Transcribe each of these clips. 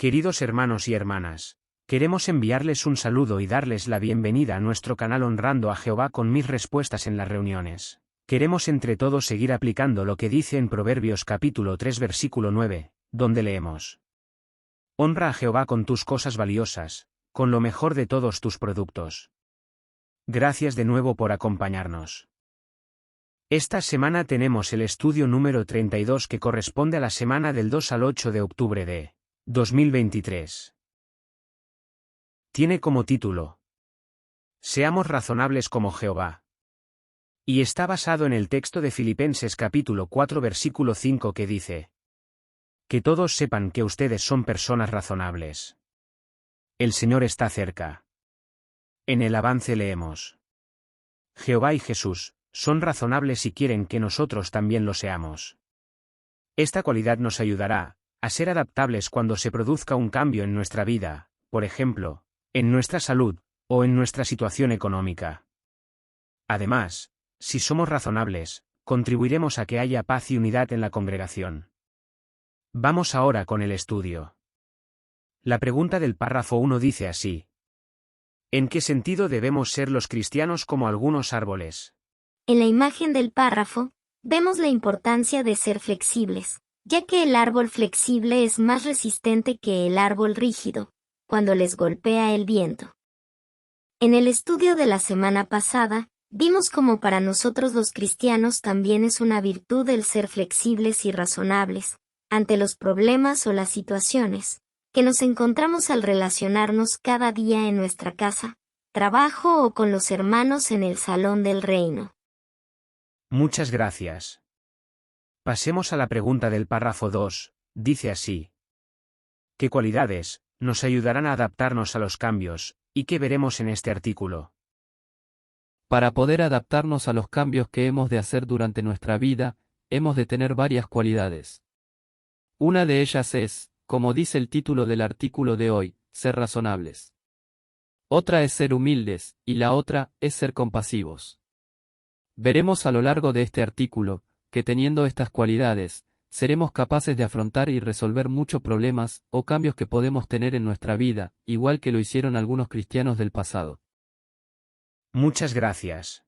Queridos hermanos y hermanas, queremos enviarles un saludo y darles la bienvenida a nuestro canal Honrando a Jehová con mis respuestas en las reuniones. Queremos entre todos seguir aplicando lo que dice en Proverbios capítulo 3 versículo 9, donde leemos: Honra a Jehová con tus cosas valiosas, con lo mejor de todos tus productos. Gracias de nuevo por acompañarnos. Esta semana tenemos el estudio número 32 que corresponde a la semana del 2 al 8 de octubre de 2023. Tiene como título: Seamos razonables como Jehová. Y está basado en el texto de Filipenses capítulo 4 versículo 5 que dice: Que todos sepan que ustedes son personas razonables. El Señor está cerca. En el avance leemos: Jehová y Jesús son razonables y quieren que nosotros también lo seamos. Esta cualidad nos ayudará a ser adaptables cuando se produzca un cambio en nuestra vida, por ejemplo, en nuestra salud, o en nuestra situación económica. Además, si somos razonables, contribuiremos a que haya paz y unidad en la congregación. Vamos ahora con el estudio. La pregunta del párrafo 1 dice así: ¿En qué sentido debemos ser los cristianos como algunos árboles? En la imagen del párrafo, vemos la importancia de ser flexibles, ya que el árbol flexible es más resistente que el árbol rígido, cuando les golpea el viento. En el estudio de la semana pasada, vimos cómo para nosotros los cristianos también es una virtud el ser flexibles y razonables, ante los problemas o las situaciones que nos encontramos al relacionarnos cada día en nuestra casa, trabajo o con los hermanos en el salón del reino. Muchas gracias. Pasemos a la pregunta del párrafo 2, dice así: ¿Qué cualidades nos ayudarán a adaptarnos a los cambios, y qué veremos en este artículo? Para poder adaptarnos a los cambios que hemos de hacer durante nuestra vida, hemos de tener varias cualidades. Una de ellas es, como dice el título del artículo de hoy, ser razonables. Otra es ser humildes, y la otra es ser compasivos. Veremos a lo largo de este artículo, que teniendo estas cualidades, seremos capaces de afrontar y resolver muchos problemas o cambios que podemos tener en nuestra vida, igual que lo hicieron algunos cristianos del pasado. Muchas gracias.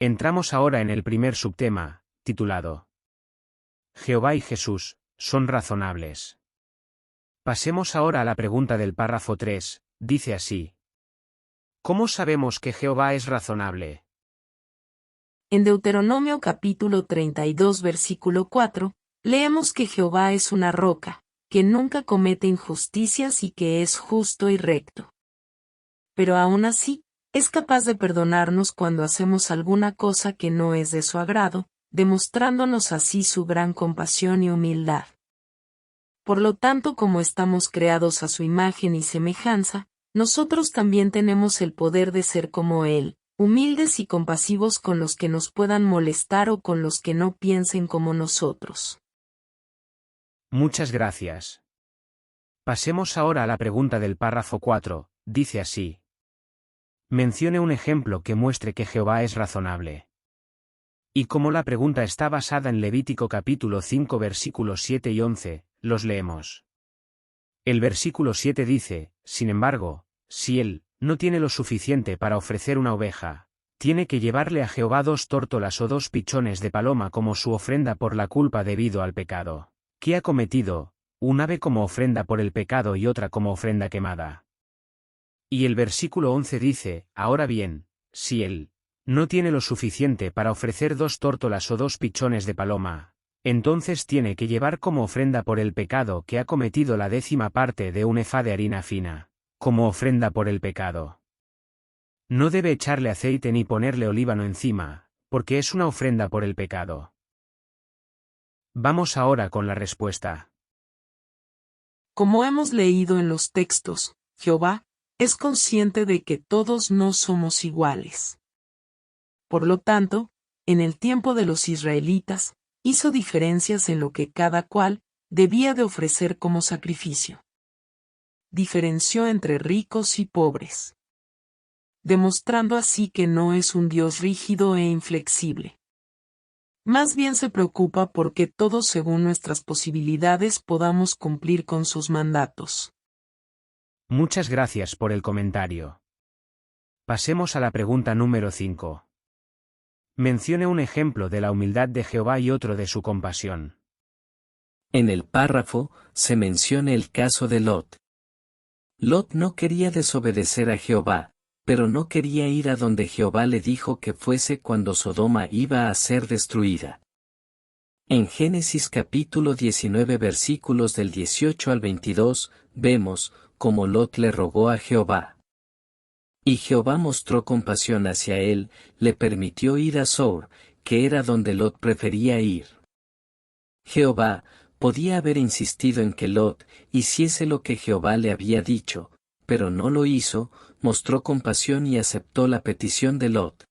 Entramos ahora en el primer subtema, titulado Jehová y Jesús son razonables. Pasemos ahora a la pregunta del párrafo 3, dice así: ¿Cómo sabemos que Jehová es razonable? En Deuteronomio capítulo 32 versículo 4, leemos que Jehová es una roca, que nunca comete injusticias y que es justo y recto. Pero aún así, es capaz de perdonarnos cuando hacemos alguna cosa que no es de su agrado, demostrándonos así su gran compasión y humildad. Por lo tanto, como estamos creados a su imagen y semejanza, nosotros también tenemos el poder de ser como Él, humildes y compasivos con los que nos puedan molestar o con los que no piensen como nosotros. Muchas gracias. Pasemos ahora a la pregunta del párrafo 4, dice así: Mencione un ejemplo que muestre que Jehová es razonable. Y como la pregunta está basada en Levítico capítulo 5 versículos 7 y 11, los leemos. El versículo 7 dice: Sin embargo, si él no tiene lo suficiente para ofrecer una oveja, tiene que llevarle a Jehová 2 tórtolas o 2 pichones de paloma como su ofrenda por la culpa debido al pecado que ha cometido, un ave como ofrenda por el pecado y otra como ofrenda quemada. Y el versículo 11 dice: Ahora bien, si él no tiene lo suficiente para ofrecer 2 tórtolas o 2 pichones de paloma, entonces tiene que llevar como ofrenda por el pecado que ha cometido la 10ª parte de un efá de harina fina, como ofrenda por el pecado. No debe echarle aceite ni ponerle olíbano encima, porque es una ofrenda por el pecado. Vamos ahora con la respuesta. Como hemos leído en los textos, Jehová es consciente de que todos no somos iguales. Por lo tanto, en el tiempo de los israelitas, hizo diferencias en lo que cada cual debía de ofrecer como sacrificio. Diferenció entre ricos y pobres, demostrando así que no es un Dios rígido e inflexible. Más bien se preocupa porque todos según nuestras posibilidades podamos cumplir con sus mandatos. Muchas gracias por el comentario. Pasemos a la pregunta número 5. Mencione un ejemplo de la humildad de Jehová y otro de su compasión. En el párrafo, se menciona el caso de Lot. Lot no quería desobedecer a Jehová, pero no quería ir a donde Jehová le dijo que fuese cuando Sodoma iba a ser destruida. En Génesis capítulo 19 versículos del 18 al 22, vemos cómo Lot le rogó a Jehová. Y Jehová mostró compasión hacia él, le permitió ir a Zoar, que era donde Lot prefería ir. Jehová podía haber insistido en que Lot hiciese lo que Jehová le había dicho, pero no lo hizo, mostró compasión y aceptó la petición de Lot.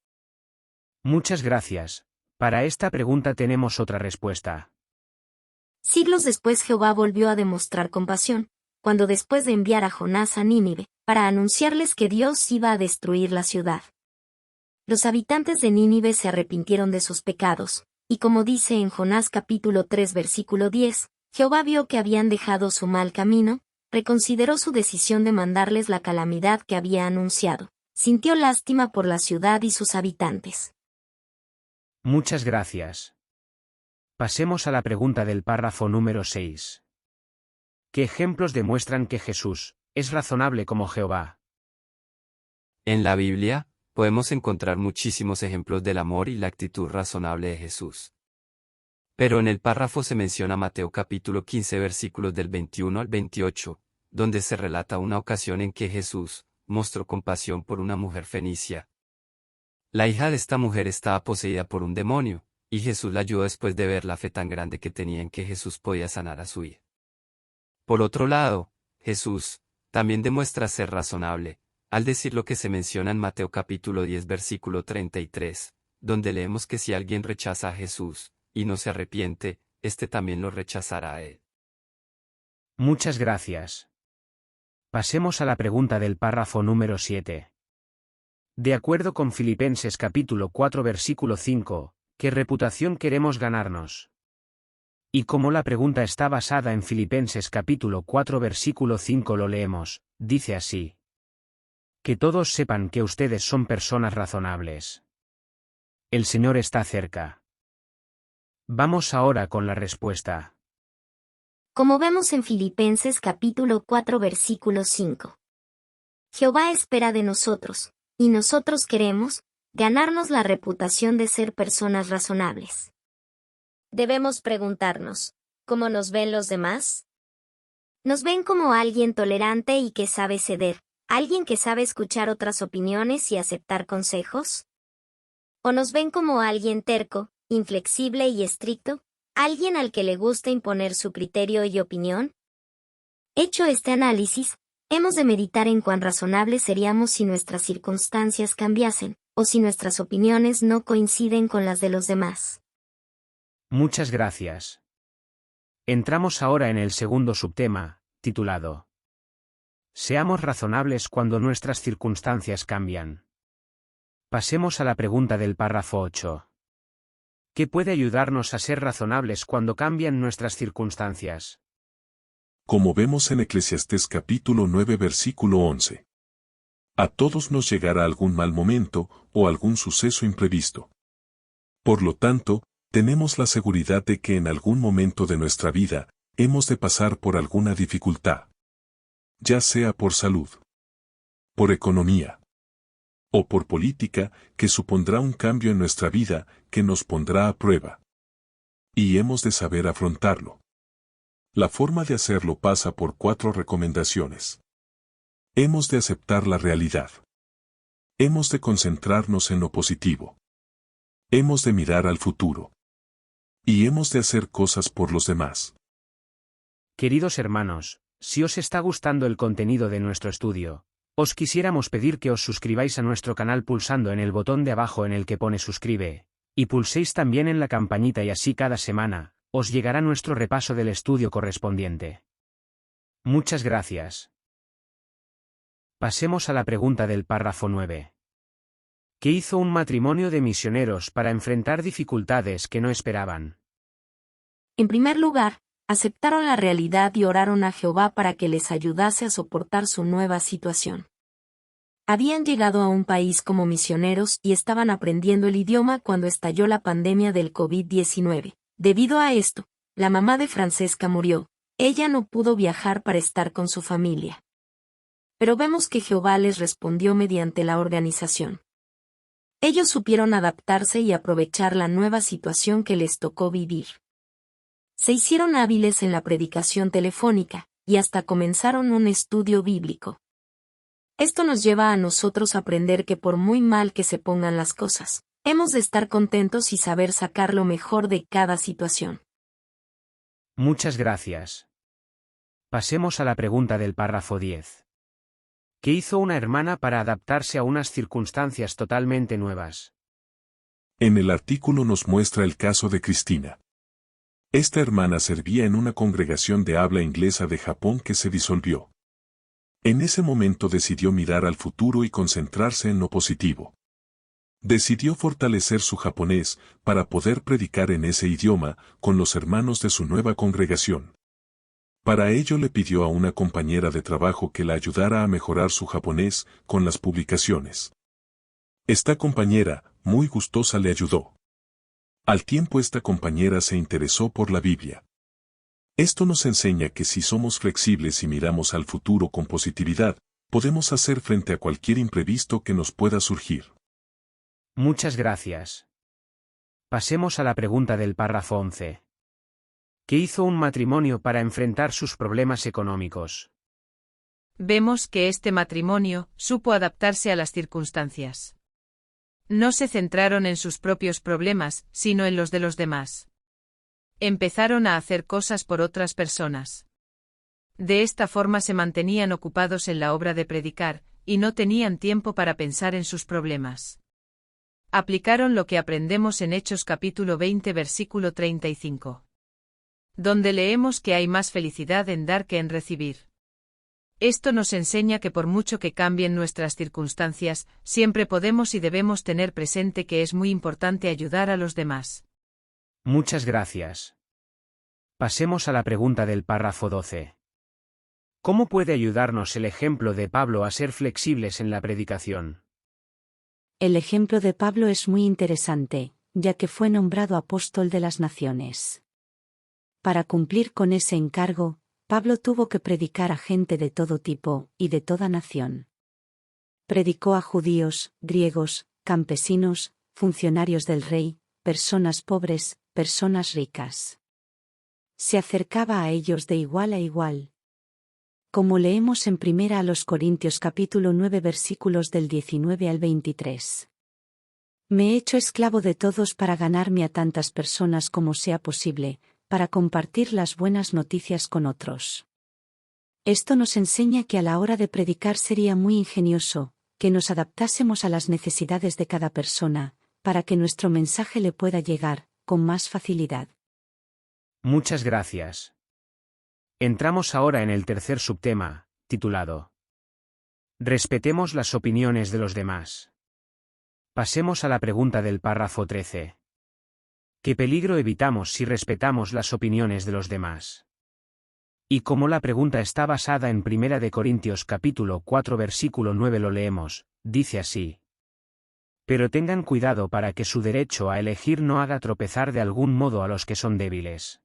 Muchas gracias. Para esta pregunta tenemos otra respuesta. Siglos después Jehová volvió a demostrar compasión, cuando después de enviar a Jonás a Nínive, para anunciarles que Dios iba a destruir la ciudad. Los habitantes de Nínive se arrepintieron de sus pecados, y como dice en Jonás capítulo 3 versículo 10, Jehová vio que habían dejado su mal camino, reconsideró su decisión de mandarles la calamidad que había anunciado, sintió lástima por la ciudad y sus habitantes. Muchas gracias. Pasemos a la pregunta del párrafo número 6. ¿Qué ejemplos demuestran que Jesús es razonable como Jehová? En la Biblia, podemos encontrar muchísimos ejemplos del amor y la actitud razonable de Jesús. Pero en el párrafo se menciona Mateo capítulo 15 versículos del 21 al 28, donde se relata una ocasión en que Jesús mostró compasión por una mujer fenicia. La hija de esta mujer estaba poseída por un demonio, y Jesús la ayudó después de ver la fe tan grande que tenía en que Jesús podía sanar a su hija. Por otro lado, Jesús también demuestra ser razonable, al decir lo que se menciona en Mateo capítulo 10 versículo 33, donde leemos que si alguien rechaza a Jesús, y no se arrepiente, éste también lo rechazará a él. Muchas gracias. Pasemos a la pregunta del párrafo número 7. De acuerdo con Filipenses capítulo 4 versículo 5, ¿qué reputación queremos ganarnos? Y como la pregunta está basada en Filipenses capítulo 4 versículo 5 lo leemos, dice así. Que todos sepan que ustedes son personas razonables. El Señor está cerca. Vamos ahora con la respuesta. Como vemos en Filipenses capítulo 4 versículo 5. Jehová espera de nosotros, y nosotros queremos ganarnos la reputación de ser personas razonables. Debemos preguntarnos, ¿cómo nos ven los demás? ¿Nos ven como alguien tolerante y que sabe ceder, alguien que sabe escuchar otras opiniones y aceptar consejos? ¿O nos ven como alguien terco, inflexible y estricto, alguien al que le gusta imponer su criterio y opinión? Hecho este análisis, hemos de meditar en cuán razonables seríamos si nuestras circunstancias cambiasen, o si nuestras opiniones no coinciden con las de los demás. Muchas gracias. Entramos ahora en el segundo subtema, titulado Seamos razonables cuando nuestras circunstancias cambian. Pasemos a la pregunta del párrafo 8. ¿Qué puede ayudarnos a ser razonables cuando cambian nuestras circunstancias? Como vemos en Eclesiastés capítulo 9 versículo 11. A todos nos llegará algún mal momento, o algún suceso imprevisto. Por lo tanto, tenemos la seguridad de que en algún momento de nuestra vida, hemos de pasar por alguna dificultad. Ya sea por salud, por economía, o por política, que supondrá un cambio en nuestra vida, que nos pondrá a prueba. Y hemos de saber afrontarlo. La forma de hacerlo pasa por 4 recomendaciones. Hemos de aceptar la realidad. Hemos de concentrarnos en lo positivo. Hemos de mirar al futuro. Y hemos de hacer cosas por los demás. Queridos hermanos, si os está gustando el contenido de nuestro estudio, os quisiéramos pedir que os suscribáis a nuestro canal pulsando en el botón de abajo en el que pone suscribe, y pulséis también en la campanita y así cada semana, os llegará nuestro repaso del estudio correspondiente. Muchas gracias. Pasemos a la pregunta del párrafo 9. que hizo un matrimonio de misioneros para enfrentar dificultades que no esperaban. En primer lugar, aceptaron la realidad y oraron a Jehová para que les ayudase a soportar su nueva situación. Habían llegado a un país como misioneros y estaban aprendiendo el idioma cuando estalló la pandemia del COVID-19. Debido a esto, la mamá de Francesca murió. Ella no pudo viajar para estar con su familia. Pero vemos que Jehová les respondió mediante la organización. Ellos supieron adaptarse y aprovechar la nueva situación que les tocó vivir. Se hicieron hábiles en la predicación telefónica, y hasta comenzaron un estudio bíblico. Esto nos lleva a nosotros a aprender que por muy mal que se pongan las cosas, hemos de estar contentos y saber sacar lo mejor de cada situación. Muchas gracias. Pasemos a la pregunta del párrafo 10. ¿Qué hizo una hermana para adaptarse a unas circunstancias totalmente nuevas? En el artículo nos muestra el caso de Cristina. Esta hermana servía en una congregación de habla inglesa de Japón que se disolvió. En ese momento decidió mirar al futuro y concentrarse en lo positivo. Decidió fortalecer su japonés para poder predicar en ese idioma con los hermanos de su nueva congregación. Para ello le pidió a una compañera de trabajo que la ayudara a mejorar su japonés con las publicaciones. Esta compañera, muy gustosa, le ayudó. Al tiempo esta compañera se interesó por la Biblia. Esto nos enseña que si somos flexibles y miramos al futuro con positividad, podemos hacer frente a cualquier imprevisto que nos pueda surgir. Muchas gracias. Pasemos a la pregunta del párrafo 11. ¿Qué hizo un matrimonio para enfrentar sus problemas económicos? Vemos que este matrimonio supo adaptarse a las circunstancias. No se centraron en sus propios problemas, sino en los de los demás. Empezaron a hacer cosas por otras personas. De esta forma se mantenían ocupados en la obra de predicar, y no tenían tiempo para pensar en sus problemas. Aplicaron lo que aprendemos en Hechos capítulo 20 versículo 35. Donde leemos que hay más felicidad en dar que en recibir. Esto nos enseña que por mucho que cambien nuestras circunstancias, siempre podemos y debemos tener presente que es muy importante ayudar a los demás. Muchas gracias. Pasemos a la pregunta del párrafo 12. ¿Cómo puede ayudarnos el ejemplo de Pablo a ser flexibles en la predicación? El ejemplo de Pablo es muy interesante, ya que fue nombrado apóstol de las naciones. Para cumplir con ese encargo, Pablo tuvo que predicar a gente de todo tipo y de toda nación. Predicó a judíos, griegos, campesinos, funcionarios del rey, personas pobres, personas ricas. Se acercaba a ellos de igual a igual. Como leemos en 1 Corintios capítulo 9 versículos del 19 al 23. Me he hecho esclavo de todos para ganarme a tantas personas como sea posible, para compartir las buenas noticias con otros. Esto nos enseña que a la hora de predicar sería muy ingenioso, que nos adaptásemos a las necesidades de cada persona, para que nuestro mensaje le pueda llegar, con más facilidad. Muchas gracias. Entramos ahora en el tercer subtema, titulado Respetemos las opiniones de los demás. Pasemos a la pregunta del párrafo 13. ¿Qué peligro evitamos si respetamos las opiniones de los demás? Y como la pregunta está basada en 1 Corintios capítulo 4 versículo 9 lo leemos, dice así. Pero tengan cuidado para que su derecho a elegir no haga tropezar de algún modo a los que son débiles.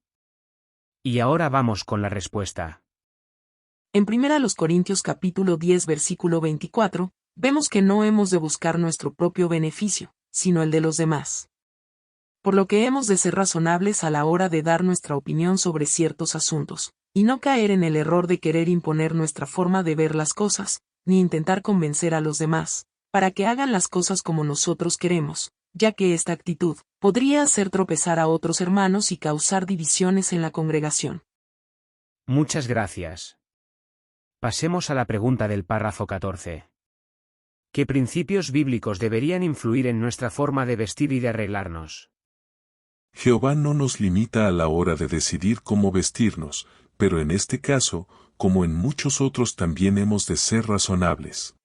Y ahora vamos con la respuesta. En 1 Corintios capítulo 10 versículo 24, vemos que no hemos de buscar nuestro propio beneficio, sino el de los demás. Por lo que hemos de ser razonables a la hora de dar nuestra opinión sobre ciertos asuntos, y no caer en el error de querer imponer nuestra forma de ver las cosas, ni intentar convencer a los demás, para que hagan las cosas como nosotros queremos, ya que esta actitud podría hacer tropezar a otros hermanos y causar divisiones en la congregación. Muchas gracias. Pasemos a la pregunta del párrafo 14. ¿Qué principios bíblicos deberían influir en nuestra forma de vestir y de arreglarnos? Jehová no nos limita a la hora de decidir cómo vestirnos, pero en este caso, como en muchos otros también hemos de ser razonables.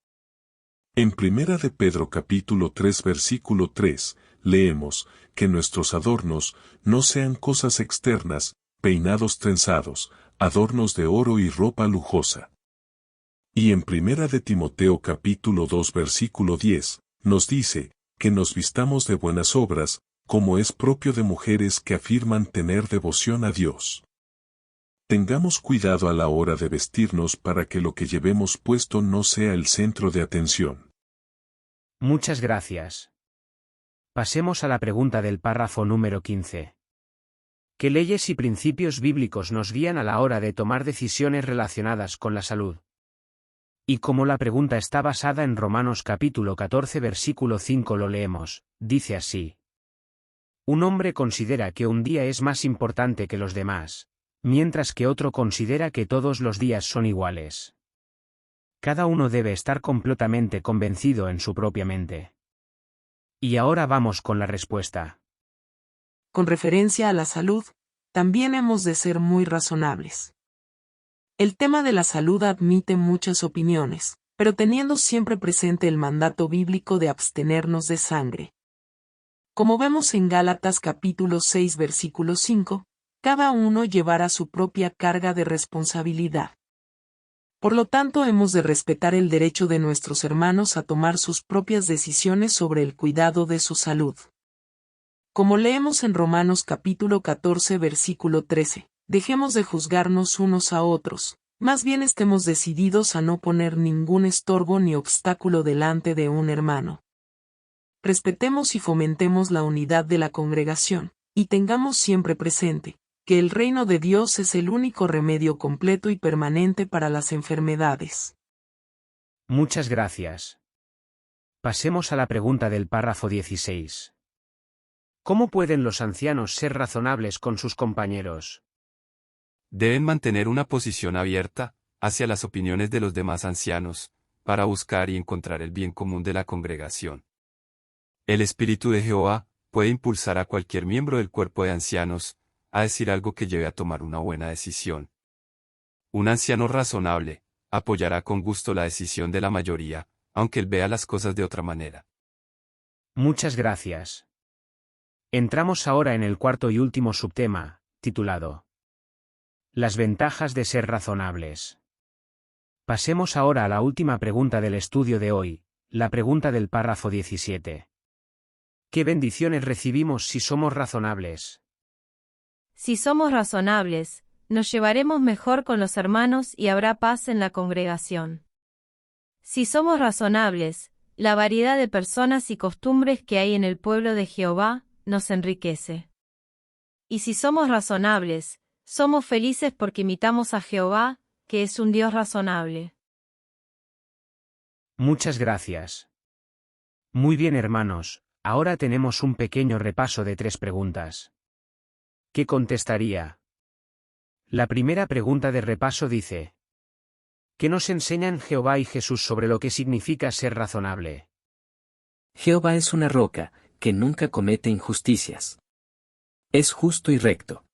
En Primera de Pedro capítulo 3 versículo 3, leemos, que nuestros adornos no sean cosas externas, peinados trenzados, adornos de oro y ropa lujosa. Y en Primera de Timoteo capítulo 2 versículo 10, nos dice, que nos vistamos de buenas obras, como es propio de mujeres que afirman tener devoción a Dios. Tengamos cuidado a la hora de vestirnos para que lo que llevemos puesto no sea el centro de atención. Muchas gracias. Pasemos a la pregunta del párrafo número 15. ¿Qué leyes y principios bíblicos nos guían a la hora de tomar decisiones relacionadas con la salud? Y como la pregunta está basada en Romanos capítulo 14 versículo 5 lo leemos, dice así. Un hombre considera que un día es más importante que los demás, mientras que otro considera que todos los días son iguales. Cada uno debe estar completamente convencido en su propia mente. Y ahora vamos con la respuesta. Con referencia a la salud, también hemos de ser muy razonables. El tema de la salud admite muchas opiniones, pero teniendo siempre presente el mandato bíblico de abstenernos de sangre. Como vemos en Gálatas capítulo 6 versículo 5, cada uno llevará su propia carga de responsabilidad. Por lo tanto, hemos de respetar el derecho de nuestros hermanos a tomar sus propias decisiones sobre el cuidado de su salud. Como leemos en Romanos capítulo 14 versículo 13, dejemos de juzgarnos unos a otros, más bien estemos decididos a no poner ningún estorbo ni obstáculo delante de un hermano. Respetemos y fomentemos la unidad de la congregación, y tengamos siempre presente, que el reino de Dios es el único remedio completo y permanente para las enfermedades. Muchas gracias. Pasemos a la pregunta del párrafo 16. ¿Cómo pueden los ancianos ser razonables con sus compañeros? Deben mantener una posición abierta hacia las opiniones de los demás ancianos, para buscar y encontrar el bien común de la congregación. El Espíritu de Jehová puede impulsar a cualquier miembro del cuerpo de ancianos a decir algo que lleve a tomar una buena decisión. Un anciano razonable apoyará con gusto la decisión de la mayoría, aunque él vea las cosas de otra manera. Muchas gracias. Entramos ahora en el cuarto y último subtema, titulado Las ventajas de ser razonables. Pasemos ahora a la última pregunta del estudio de hoy, la pregunta del párrafo 17. ¿Qué bendiciones recibimos si somos razonables? Si somos razonables, nos llevaremos mejor con los hermanos y habrá paz en la congregación. Si somos razonables, la variedad de personas y costumbres que hay en el pueblo de Jehová nos enriquece. Y si somos razonables, somos felices porque imitamos a Jehová, que es un Dios razonable. Muchas gracias. Muy bien, hermanos, ahora tenemos un pequeño repaso de 3 preguntas. ¿Qué contestaría? La primera pregunta de repaso dice: ¿qué nos enseñan Jehová y Jesús sobre lo que significa ser razonable? Jehová es una roca, que nunca comete injusticias. Es justo y recto.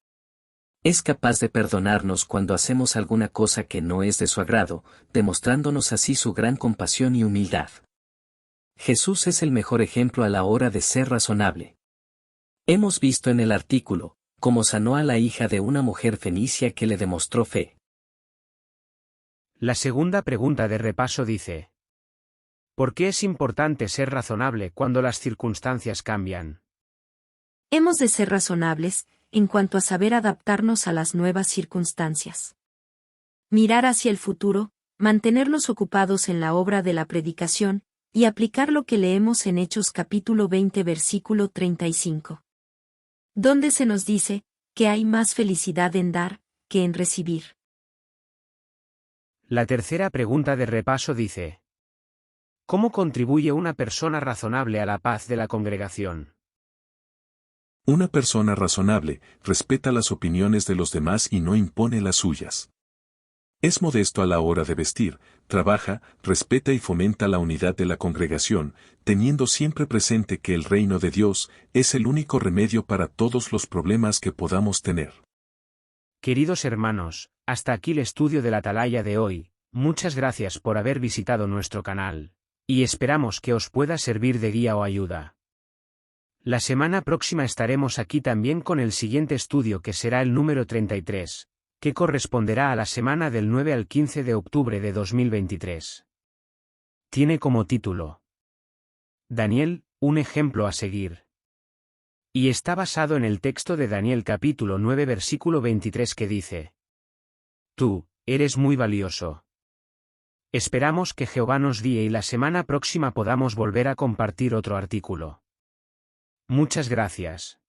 Es capaz de perdonarnos cuando hacemos alguna cosa que no es de su agrado, demostrándonos así su gran compasión y humildad. Jesús es el mejor ejemplo a la hora de ser razonable. Hemos visto en el artículo cómo sanó a la hija de una mujer fenicia que le demostró fe. La segunda pregunta de repaso dice: ¿por qué es importante ser razonable cuando las circunstancias cambian? Hemos de ser razonables en cuanto a saber adaptarnos a las nuevas circunstancias. Mirar hacia el futuro, mantenernos ocupados en la obra de la predicación, y aplicar lo que leemos en Hechos capítulo 20 versículo 35. Donde se nos dice que hay más felicidad en dar que en recibir. La tercera pregunta de repaso dice: ¿cómo contribuye una persona razonable a la paz de la congregación? Una persona razonable respeta las opiniones de los demás y no impone las suyas. Es modesto a la hora de vestir, trabaja, respeta y fomenta la unidad de la congregación, teniendo siempre presente que el reino de Dios es el único remedio para todos los problemas que podamos tener. Queridos hermanos, hasta aquí el estudio de la Atalaya de hoy. Muchas gracias por haber visitado nuestro canal. Y esperamos que os pueda servir de guía o ayuda. La semana próxima estaremos aquí también con el siguiente estudio que será el número 33, que corresponderá a la semana del 9 al 15 de octubre de 2023. Tiene como título: Daniel, un ejemplo a seguir. Y está basado en el texto de Daniel capítulo 9 versículo 23 que dice: Tú, eres muy valioso. Esperamos que Jehová nos guíe y la semana próxima podamos volver a compartir otro artículo. Muchas gracias.